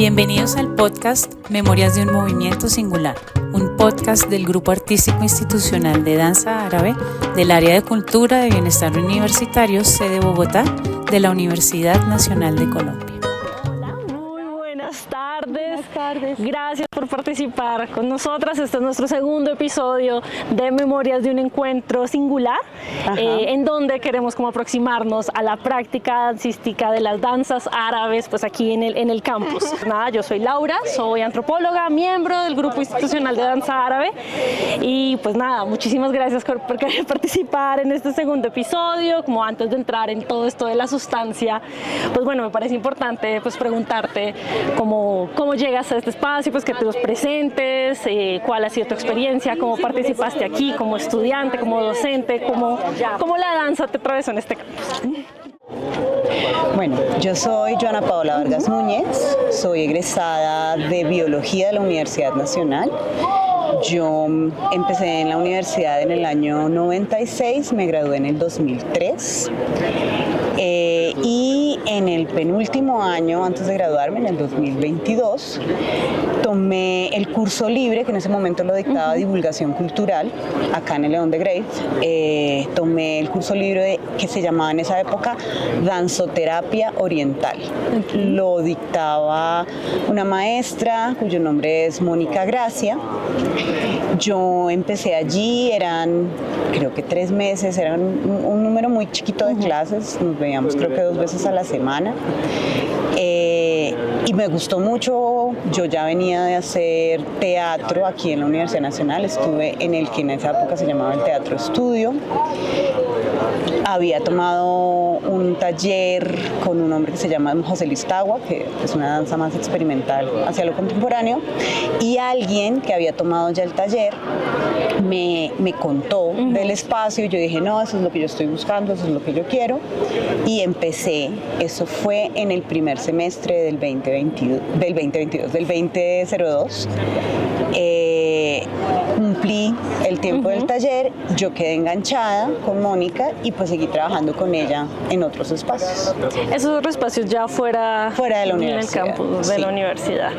Bienvenidos al podcast Memorias de un Movimiento Singular, un podcast del Grupo Artístico Institucional de Danza Árabe del Área de Cultura de Bienestar Universitario, sede Bogotá, de la Universidad Nacional de Colombia. Hola, muy buenas tardes. Gracias por participar con nosotras. Este es nuestro segundo episodio de Memorias de un Encuentro Singular, en donde queremos como aproximarnos a la práctica dancística de las danzas árabes, pues aquí en el campus. Nada, yo soy Laura, soy antropóloga, miembro del Grupo Institucional de Danza Árabe, y pues nada, muchísimas gracias por querer participar en este segundo episodio. Como antes de entrar en todo esto de la sustancia, pues bueno, me parece importante pues preguntarte cómo llegas a este espacio, pues que te los presentes, cuál ha sido tu experiencia, cómo participaste aquí como estudiante, como docente, cómo la danza te atravesó en este campus. Bueno, yo soy Joana Paola Vargas Núñez, soy egresada de Biología de la Universidad Nacional. Yo empecé en la universidad en el año 96, me gradué en el 2003 y en el penúltimo año antes de graduarme, en el 2022, tomé el curso libre, que en ese momento lo dictaba Divulgación Cultural, acá en el León de Greiff. Tomé el curso libre que se llamaba en esa época Danzoterapia Oriental. Lo dictaba una maestra cuyo nombre es Mónica Gracia. Yo empecé allí, eran creo que 3 meses, eran un número muy chiquito de clases, nos veíamos creo que 2 veces a la semana. Y me gustó mucho. Yo ya venía de hacer teatro aquí en la Universidad Nacional, estuve en el que en esa época se llamaba el Teatro Estudio. Había tomado un taller con un hombre que se llama José Listagua, que es una danza más experimental hacia lo contemporáneo, y alguien que había tomado ya el taller me contó del espacio, y yo dije, no, eso es lo que yo estoy buscando, eso es lo que yo quiero, y empecé. Eso fue en el primer semestre del 2002. Cumplí el tiempo del taller, yo quedé enganchada con Mónica y pues seguí trabajando con ella en otros espacios. Esos otros espacios ya fuera de la universidad. En el campus de la universidad.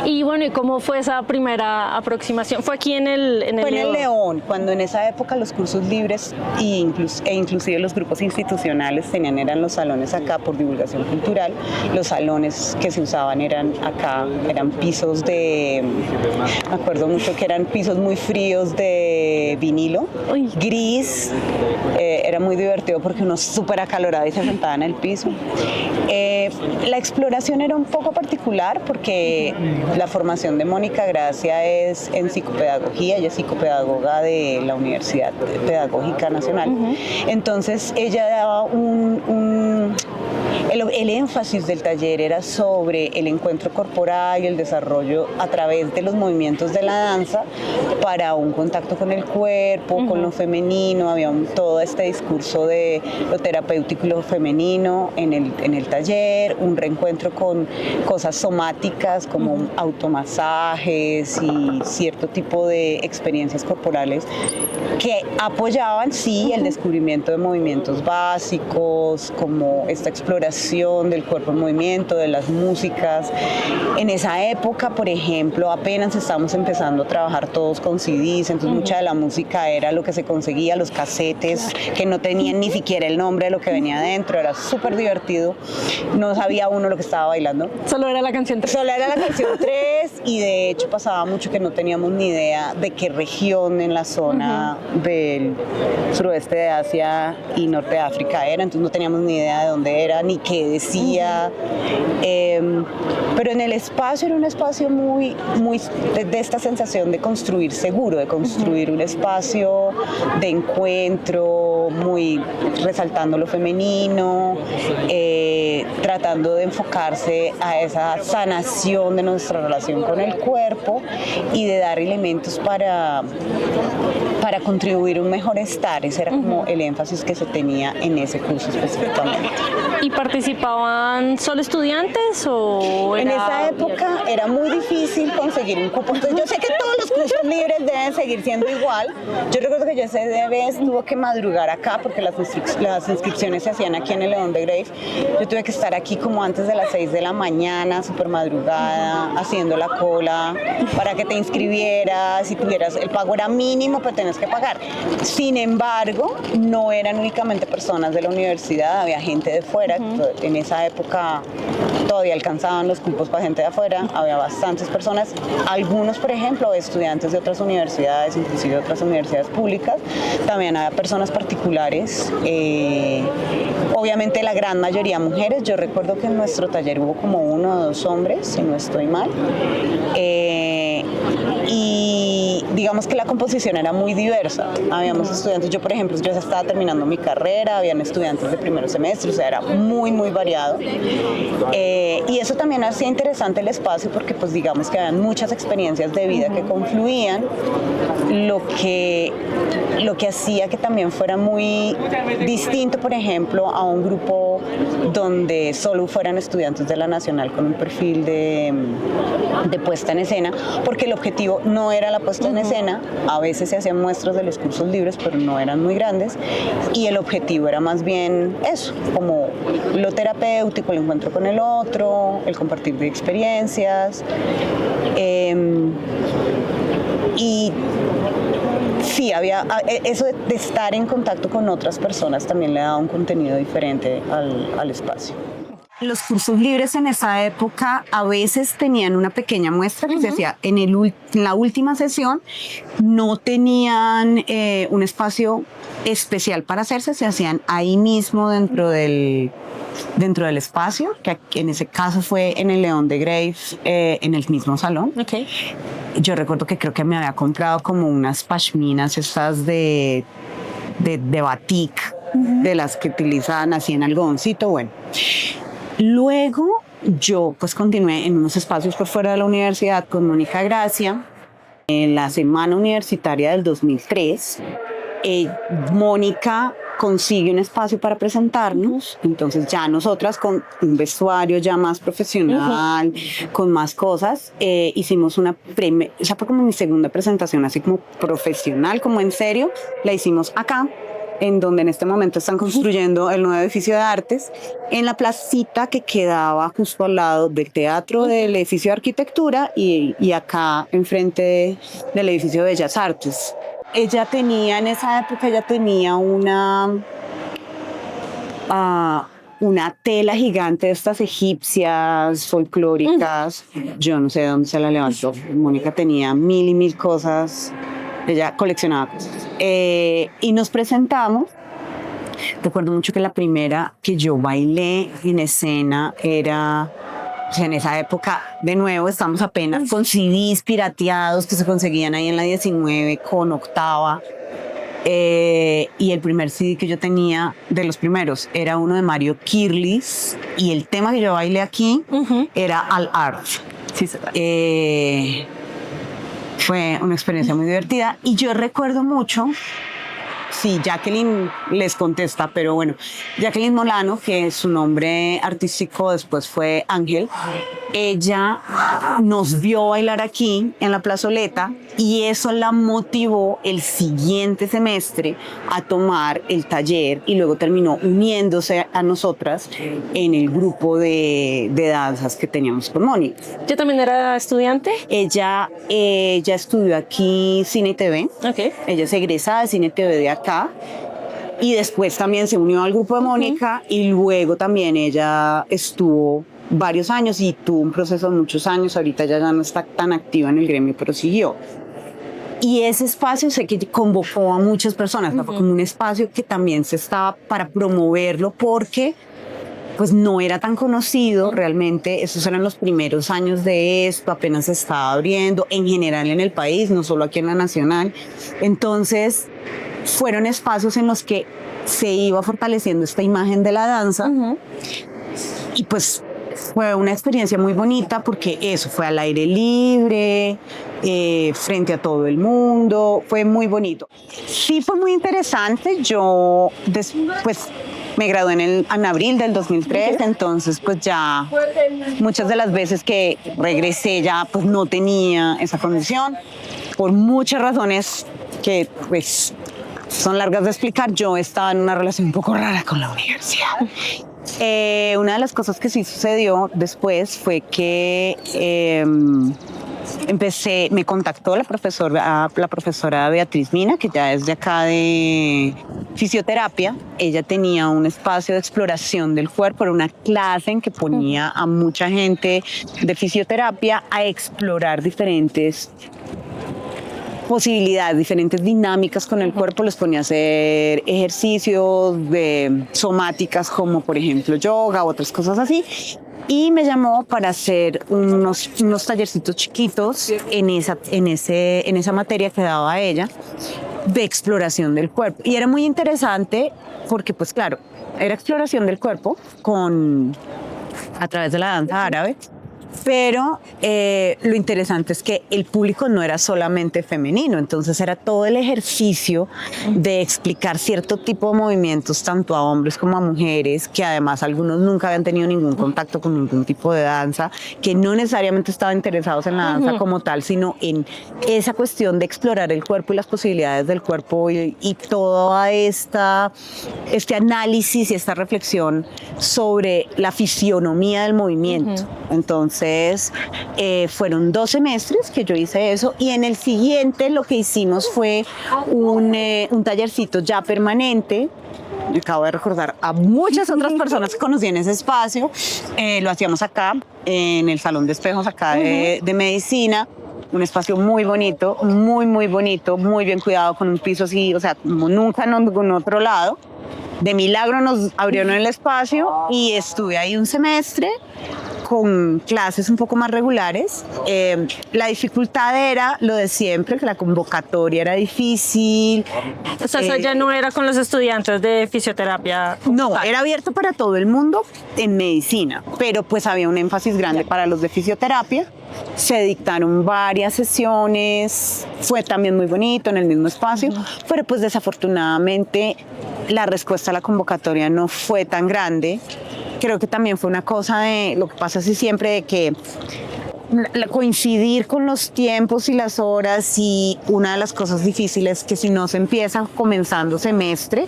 Y bueno, ¿y cómo fue esa primera aproximación? ¿Fue aquí en el Fue en el León? León, cuando en esa época los cursos libres e inclusive los grupos institucionales eran los salones acá por divulgación cultural. Los salones que se usaban eran acá, eran pisos me acuerdo mucho que eran pisos muy fríos de vinilo, gris. Era muy divertido porque uno súper acalorado y se sentaba en el piso. La exploración era un poco particular porque la formación de Mónica Gracia es en psicopedagogía, ella es psicopedagoga de la Universidad Pedagógica Nacional. Entonces ella daba el énfasis del taller era sobre el encuentro corporal y el desarrollo a través de los movimientos de la danza para un contacto con el cuerpo, con lo femenino. Había todo este discurso de lo terapéutico y lo femenino en el taller, un reencuentro con cosas somáticas como automasajes y cierto tipo de experiencias corporales que apoyaban, sí, el descubrimiento de movimientos básicos, como esta exploración del cuerpo en movimiento, de las músicas. En esa época, por ejemplo, apenas estábamos empezando a trabajar todos con CDs, entonces mucha de la música era lo que se conseguía, los casetes, que no tenían ni siquiera el nombre de lo que venía adentro, era súper divertido, no sabía uno lo que estaba bailando. Solo era la canción 3. Solo era la canción 3 y de hecho pasaba mucho que no teníamos ni idea de qué región en la zona del suroeste de Asia y norte de África era, entonces no teníamos ni idea de dónde era ni qué decía. Pero en el espacio era un espacio muy de esta sensación de construir seguro, de construir un espacio de encuentro, muy resaltando lo femenino, tratando de enfocarse a esa sanación de nuestra relación con el cuerpo y de dar elementos para contribuir a un mejor estar. Ese era como el énfasis que se tenía en ese curso específicamente. ¿Y participaban solo estudiantes o En esa época era muy difícil conseguir un cupo. Entonces, yo sé que todos los cursos libres deben seguir siendo igual. Yo recuerdo que yo ese vez tuve que madrugar acá porque las inscripciones se hacían aquí en el León de Grave. Yo tuve que estar aquí como antes de las 6 de la mañana, súper madrugada, haciendo la cola para que te inscribieras. Si tuvieras, el pago era mínimo, pero tenías que pagar. Sin embargo, no eran únicamente personas de la universidad, había gente de fuera. En esa época todavía alcanzaban los cupos para gente de afuera, había bastantes personas, algunos, por ejemplo, estudiantes de otras universidades, inclusive de otras universidades públicas, también había personas particulares, obviamente la gran mayoría mujeres. Yo recuerdo que en nuestro taller hubo como 1 o 2 hombres, si no estoy mal, y digamos que la composición era muy diversa. Habíamos estudiantes, yo por ejemplo, yo ya estaba terminando mi carrera, habían estudiantes de primer semestre, o sea, era muy, muy variado. Y eso también hacía interesante el espacio porque pues digamos que habían muchas experiencias de vida que confluían, lo que hacía que también fuera muy distinto, por ejemplo, a un grupo donde solo fueran estudiantes de la Nacional con un perfil de puesta en escena, porque el objetivo no era la puesta en escena, a veces se hacían muestras de los cursos libres, pero no eran muy grandes, y el objetivo era más bien eso, como lo terapéutico, el encuentro con el otro, el compartir de experiencias, y sí, había eso de estar en contacto con otras personas también le daba un contenido diferente al espacio. Los cursos libres en esa época a veces tenían una pequeña muestra que se hacía en la última sesión, no tenían un espacio especial para hacerse, se hacían ahí mismo dentro del espacio, que en ese caso fue en el León de Grave, en el mismo salón. Okay. Yo recuerdo que creo que me había comprado como unas pashminas estas de batik, de las que utilizaban así en algodoncito, bueno. Luego yo pues continué en unos espacios por fuera de la universidad con Mónica Gracia. En la semana universitaria del 2003, Mónica consigue un espacio para presentarnos, entonces ya nosotras con un vestuario ya más profesional, con más cosas, hicimos esa fue como mi segunda presentación, así como profesional, como en serio, la hicimos acá, en donde en este momento están construyendo el nuevo edificio de artes, en la placita que quedaba justo al lado del teatro del edificio de arquitectura y acá enfrente del edificio de Bellas Artes. En esa época ella tenía una tela gigante de estas egipcias folclóricas, yo no sé de dónde se la levantó. Mónica tenía 1000 y 1000 cosas. Ella coleccionaba cosas. Y nos presentamos. Recuerdo mucho que la primera que yo bailé en escena era, o sea, en esa época, de nuevo, estamos apenas con CDs pirateados que se conseguían ahí en la 19 con octava. Y el primer CD que yo tenía, de los primeros, era uno de Mario Kirlis. Y el tema que yo bailé aquí era Al Art. Sí, fue una experiencia muy divertida y yo recuerdo mucho, sí, Jacqueline les contesta, pero bueno, Jacqueline Molano, que su nombre artístico después fue Ángel, ella nos vio bailar aquí en la plazoleta y eso la motivó el siguiente semestre a tomar el taller y luego terminó uniéndose a nosotras en el grupo de danzas que teníamos con Mónica. ¿Yo también era estudiante? Ella estudió aquí Cine y TV. Okay. Ella es egresada de Cine y TV de acá. Y después también se unió al grupo de Mónica y luego también ella estuvo varios años y tuvo un proceso de muchos años. Ahorita ya no está tan activa en el gremio, pero siguió. Y ese espacio sé que convocó a muchas personas. Fue como un espacio que también se estaba para promoverlo porque pues no era tan conocido realmente. Esos eran los primeros años de esto, apenas se estaba abriendo en general en el país, no solo aquí en la Nacional. Entonces fueron espacios en los que se iba fortaleciendo esta imagen de la danza y pues fue una experiencia muy bonita porque eso fue al aire libre, frente a todo el mundo, fue muy bonito. Sí, fue muy interesante. Yo después me gradué en abril del 2003, entonces pues ya muchas de las veces que regresé ya pues no tenía esa condición. por muchas razones que pues son largas de explicar, yo estaba en una relación un poco rara con la universidad. Una de las cosas que sí sucedió después fue que me contactó la profesora Beatriz Mina, que ya es de acá de fisioterapia. Ella tenía un espacio de exploración del cuerpo, era una clase en que ponía a mucha gente de fisioterapia a explorar diferentes posibilidades, diferentes dinámicas con el cuerpo, los ponía a hacer ejercicios de somáticas como por ejemplo yoga, otras cosas así. Y me llamó para hacer unos tallercitos chiquitos en esa materia que daba ella de exploración del cuerpo. Y era muy interesante porque, pues claro, era exploración del cuerpo a través de la danza árabe. Pero lo interesante es que el público no era solamente femenino, entonces era todo el ejercicio de explicar cierto tipo de movimientos tanto a hombres como a mujeres, que además algunos nunca habían tenido ningún contacto con ningún tipo de danza, que no necesariamente estaban interesados en la danza como tal, sino en esa cuestión de explorar el cuerpo y las posibilidades del cuerpo y todo este análisis y esta reflexión sobre la fisionomía del movimiento. Entonces, fueron 2 semestres que yo hice eso, y en el siguiente lo que hicimos fue un tallercito ya permanente. Acabo de recordar a muchas otras personas que conocí en ese espacio. Lo hacíamos acá, en el Salón de Espejos acá de medicina. Un espacio muy bonito, muy bonito, muy bien cuidado, con un piso así, o sea, como nunca en ningún otro lado. De milagro nos abrieron el espacio y estuve ahí un semestre con clases un poco más regulares. La dificultad era lo de siempre, que la convocatoria era difícil. O sea, eso ya no era con los estudiantes de fisioterapia. No, era abierto para todo el mundo en medicina, pero pues había un énfasis grande para los de fisioterapia. Se dictaron varias sesiones, fue también muy bonito en el mismo espacio, pero pues desafortunadamente la respuesta a la convocatoria no fue tan grande. Creo que también fue una cosa de lo que pasa así siempre, de que coincidir con los tiempos y las horas, y una de las cosas difíciles que si no se empieza comenzando semestre,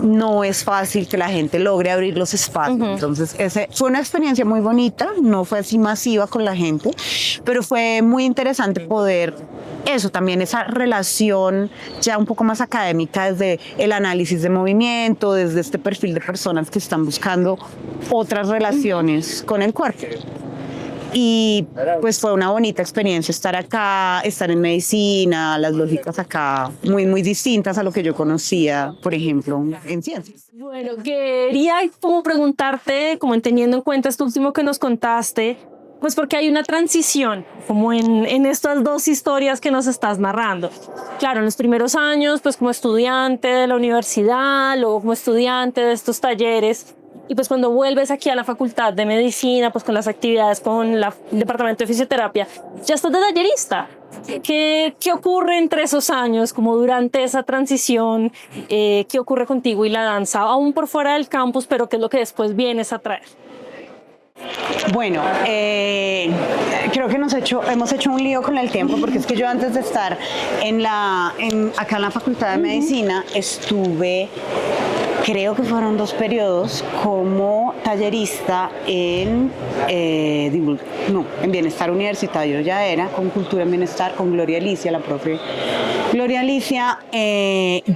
no es fácil que la gente logre abrir los espacios. Entonces, fue una experiencia muy bonita, no fue así masiva con la gente, pero fue muy interesante poder eso también, esa relación ya un poco más académica desde el análisis de movimiento, desde este perfil de personas que están buscando otras relaciones con el cuerpo. Y pues fue una bonita experiencia estar acá, estar en medicina, las lógicas acá muy distintas a lo que yo conocía, por ejemplo, en ciencias. Bueno, quería como preguntarte, como teniendo en cuenta esto último que nos contaste, pues porque hay una transición como en estas 2 historias que nos estás narrando. Claro, en los primeros años, pues como estudiante de la universidad, luego como estudiante de estos talleres, y pues cuando vuelves aquí a la Facultad de Medicina, pues con las actividades con el Departamento de Fisioterapia, ya estás de tallerista. ¿Qué ocurre entre esos años, como durante esa transición? ¿Qué ocurre contigo y la danza, aún por fuera del campus, pero qué es lo que después vienes a traer? Bueno, creo que hemos hecho un lío con el tiempo, porque es que yo antes de estar acá en la Facultad de Medicina estuve, creo que fueron 2 periodos como tallerista en Bienestar Universitario, ya era, con Cultura en Bienestar, con Gloria Alicia, la profe Gloria Alicia.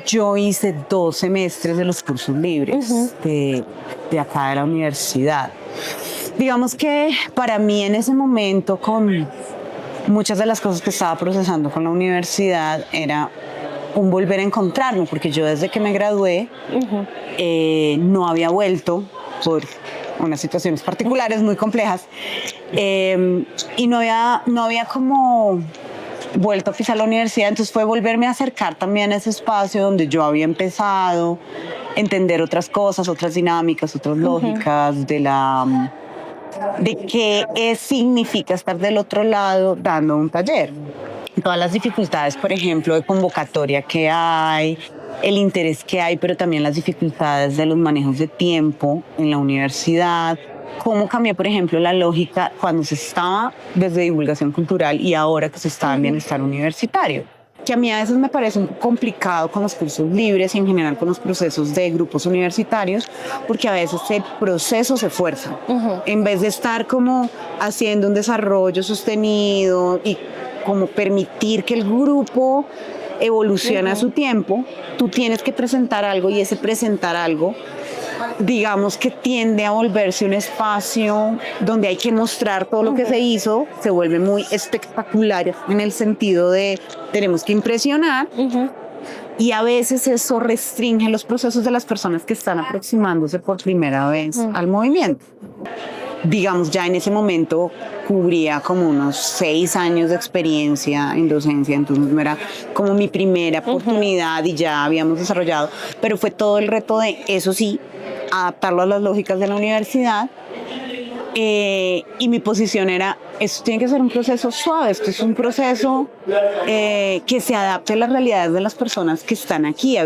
Yo hice 2 semestres de los cursos libres de acá de la universidad. Digamos que para mí en ese momento, con muchas de las cosas que estaba procesando con la universidad, era un volver a encontrarme, porque yo desde que me gradué no había vuelto por unas situaciones particulares muy complejas, y no había como vuelto a pisar la universidad. Entonces fue volverme a acercar también a ese espacio donde yo había empezado a entender otras cosas, otras dinámicas, otras lógicas de qué significa estar del otro lado dando un taller. Todas las dificultades, por ejemplo, de convocatoria que hay, el interés que hay, pero también las dificultades de los manejos de tiempo en la universidad, cómo cambió, por ejemplo, la lógica cuando se estaba desde divulgación cultural y ahora que se está en bienestar universitario. Que a mí a veces me parece un poco complicado con los cursos libres y en general con los procesos de grupos universitarios, porque a veces el proceso se fuerza. En vez de estar como haciendo un desarrollo sostenido y como permitir que el grupo evolucione a su tiempo, tú tienes que presentar algo y ese presentar algo, digamos que tiende a volverse un espacio donde hay que mostrar todo lo que se hizo, se vuelve muy espectacular en el sentido de tenemos que impresionar y a veces eso restringe los procesos de las personas que están aproximándose por primera vez al movimiento. Digamos, ya en ese momento cubría como unos 6 años de experiencia en docencia, entonces no era como mi primera oportunidad y ya habíamos desarrollado, pero fue todo el reto de, eso sí, adaptarlo a las lógicas de la universidad. Y mi posición era, esto tiene que ser un proceso suave, esto es un proceso que se adapte a las realidades de las personas que están aquí.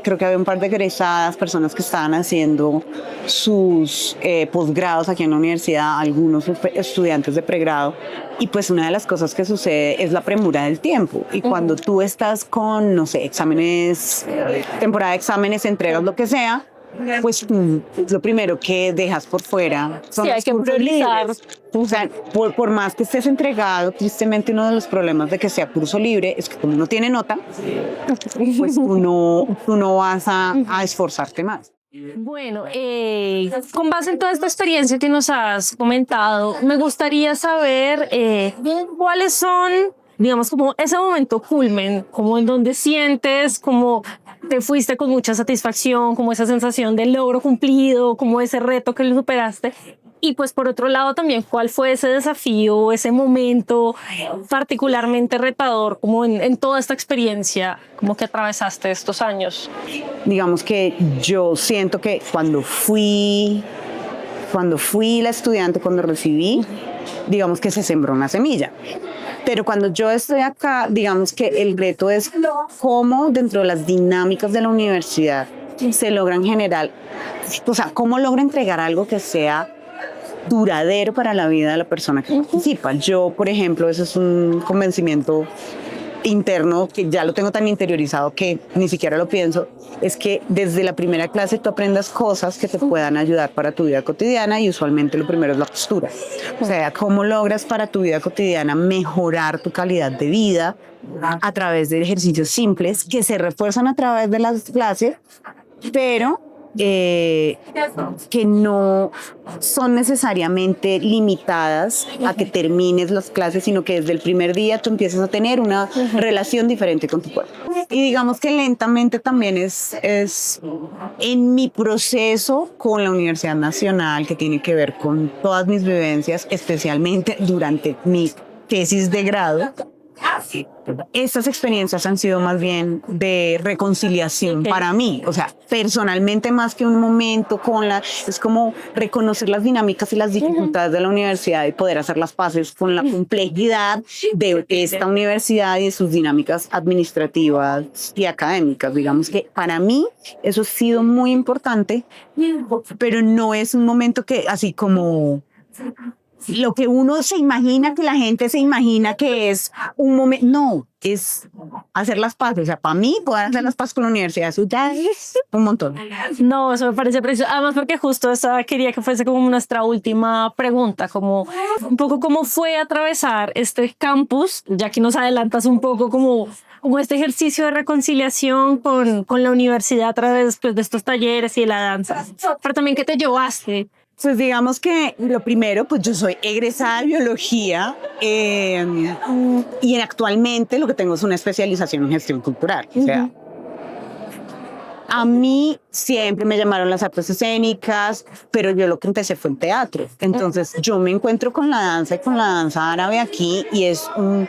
Creo que había un par de egresadas, personas que estaban haciendo sus posgrados aquí en la universidad, algunos estudiantes de pregrado, y pues una de las cosas que sucede es la premura del tiempo, y cuando tú estás con, no sé, exámenes, temporada de exámenes, entregas, lo que sea, pues lo primero que dejas por fuera son hay que priorizar. O sea, por más que estés entregado, tristemente uno de los problemas de que sea curso libre es que como no tiene nota, pues tú no vas a esforzarte más. Bueno, con base en toda esta experiencia que nos has comentado, me gustaría saber cuáles son, digamos, como ese momento culmen, como en donde sientes como te fuiste con mucha satisfacción, como esa sensación de logro cumplido, como ese reto que lo superaste. Y pues por otro lado también, ¿cuál fue ese desafío, ese momento particularmente retador, como en toda esta experiencia, como que atravesaste estos años? Digamos que yo siento que cuando fui la estudiante, cuando recibí, digamos que se sembró una semilla. Pero cuando yo estoy acá, digamos que el reto es cómo dentro de las dinámicas de la universidad se logran generar, o sea, cómo logro entregar algo que sea duradero para la vida de la persona que participa. Yo, por ejemplo, eso es un convencimiento interno que ya lo tengo tan interiorizado que ni siquiera lo pienso, es que desde la primera clase tú aprendas cosas que te puedan ayudar para tu vida cotidiana, y usualmente lo primero es la postura. O sea, cómo logras para tu vida cotidiana mejorar tu calidad de vida a través de ejercicios simples que se refuerzan a través de las clases, pero que no son necesariamente limitadas a que termines las clases, sino que desde el primer día tú empiezas a tener una relación diferente con tu cuerpo. Y digamos que lentamente también es en mi proceso con la Universidad Nacional, que tiene que ver con todas mis vivencias, especialmente durante mi tesis de grado. Estas experiencias han sido más bien de reconciliación para mí, o sea, personalmente, más que un momento es como reconocer las dinámicas y las dificultades de la universidad y poder hacer las paces con la complejidad de esta universidad y de sus dinámicas administrativas y académicas. Digamos que para mí eso ha sido muy importante, pero no es un momento que así como lo que uno se imagina, que la gente se imagina que es un momento, no, es hacer las paces. O sea, para mí poder hacer las paces con la universidad, eso ya es un montón. No, eso me parece precioso. Además, porque justo esa quería que fuese como nuestra última pregunta, como un poco cómo fue atravesar este campus, ya que nos adelantas un poco como este ejercicio de reconciliación con la universidad a través, pues, de estos talleres y de la danza. Pero también, ¿qué te llevaste? Pues digamos que lo primero, pues yo soy egresada de biología y actualmente lo que tengo es una especialización en gestión cultural. O sea, a mí siempre me llamaron las artes escénicas, pero yo lo que empecé fue en teatro. Entonces yo me encuentro con la danza y con la danza árabe aquí y es un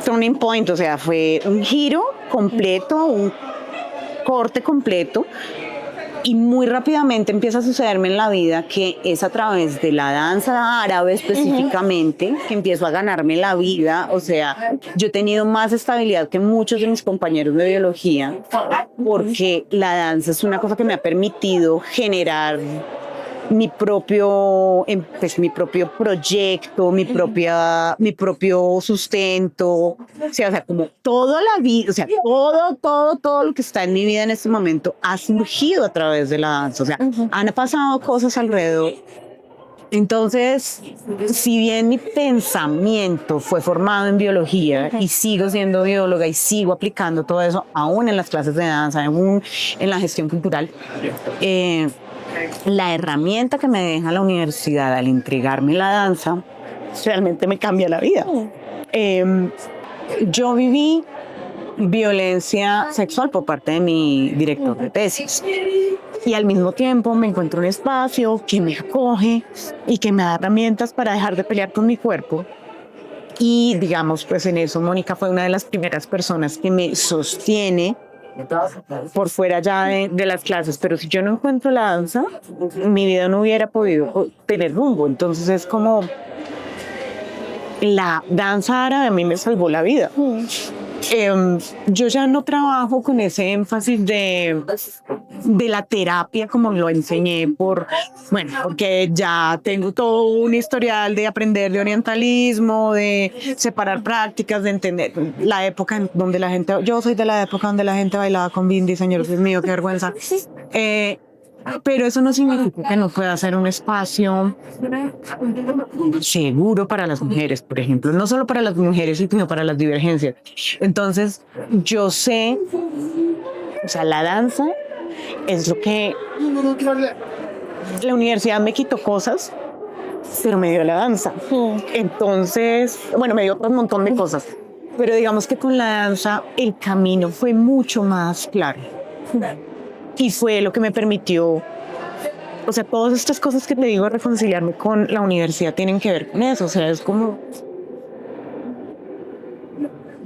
turning point, o sea, fue un giro completo, un corte completo. Y muy rápidamente empieza a sucederme en la vida que es a través de la danza árabe específicamente que empiezo a ganarme la vida. O sea, yo he tenido más estabilidad que muchos de mis compañeros de biología porque la danza es una cosa que me ha permitido generar mi propio proyecto, mi propio sustento, o sea, como toda la vida, o sea, todo lo que está en mi vida en este momento ha surgido a través de la danza, o sea, han pasado cosas alrededor. Entonces, si bien mi pensamiento fue formado en biología y sigo siendo bióloga y sigo aplicando todo eso, aún en las clases de danza, aún en la gestión cultural, la herramienta que me deja la universidad al entregarme la danza realmente me cambia la vida. Yo viví violencia sexual por parte de mi director de tesis. Y al mismo tiempo me encuentro un espacio que me acoge y que me da herramientas para dejar de pelear con mi cuerpo. Y digamos, pues en eso Mónica fue una de las primeras personas que me sostiene por fuera ya de las clases. Pero si yo no encuentro la danza, mi vida no hubiera podido tener rumbo. Entonces es como la danza árabe a mí me salvó la vida. Yo ya no trabajo con ese énfasis de la terapia como lo enseñé porque ya tengo todo un historial de aprender de orientalismo, de separar prácticas, de entender la época en donde yo soy de la época donde la gente bailaba con bindi, señor, Dios mío, qué vergüenza. Pero eso no significa que no pueda ser un espacio seguro para las mujeres, por ejemplo, no solo para las mujeres, sino para las divergencias. Entonces, yo sé, o sea, la danza es lo que la universidad me quitó cosas, pero me dio la danza. Entonces, me dio un montón de cosas, pero digamos que con la danza el camino fue mucho más claro. Y fue lo que me permitió, o sea, todas estas cosas que te digo, reconciliarme con la universidad tienen que ver con eso. O sea, es como,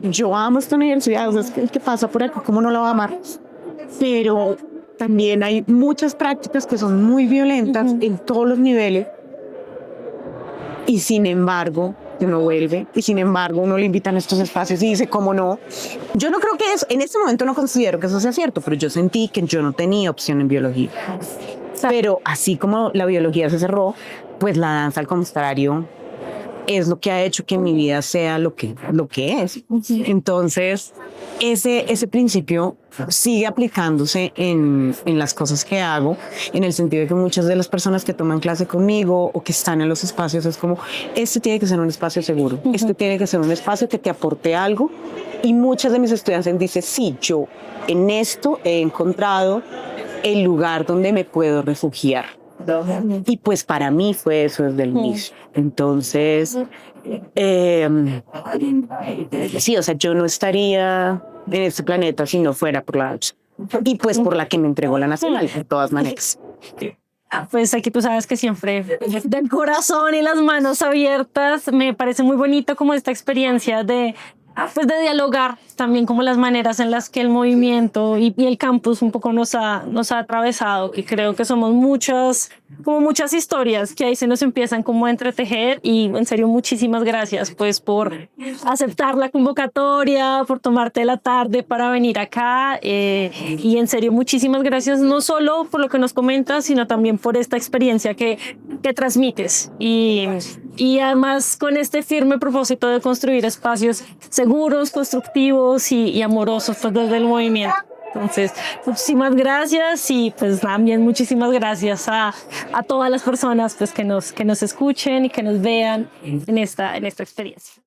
yo amo esta universidad, o sea, es que el que pasa por aquí, ¿cómo no la va a amar? Pero también hay muchas prácticas que son muy violentas en todos los niveles y sin embargo uno vuelve y sin embargo uno le invitan a estos espacios y dice, ¿cómo no? Yo no creo que en este momento no considero que eso sea cierto, pero yo sentí que yo no tenía opción en biología. Pero así como la biología se cerró, pues la danza al contrario es lo que ha hecho que mi vida sea lo que es. Entonces, ese principio sigue aplicándose en las cosas que hago, en el sentido de que muchas de las personas que toman clase conmigo o que están en los espacios es como, este tiene que ser un espacio seguro, este tiene que ser un espacio que te aporte algo. Y muchas de mis estudiantes dicen, sí, yo en esto he encontrado el lugar donde me puedo refugiar. Y pues para mí fue eso desde el inicio. Entonces, sí, o sea, yo no estaría en este planeta si no fuera por la danza. Y pues por la que me entregó la Nacional, de todas maneras. Pues aquí tú sabes que siempre del corazón y las manos abiertas. Me parece muy bonito como esta experiencia de dialogar también como las maneras en las que el movimiento y el campus un poco nos ha atravesado, que creo que somos muchas historias que ahí se nos empiezan como a entretejer. Y en serio muchísimas gracias pues por aceptar la convocatoria, por tomarte la tarde para venir acá, y en serio muchísimas gracias, no solo por lo que nos comentas, sino también por esta experiencia que transmites y además con este firme propósito de construir espacios seguros, constructivos y amorosos pues, desde el movimiento. Entonces, muchísimas gracias y pues también muchísimas gracias a todas las personas pues, que nos escuchen y que nos vean en esta experiencia.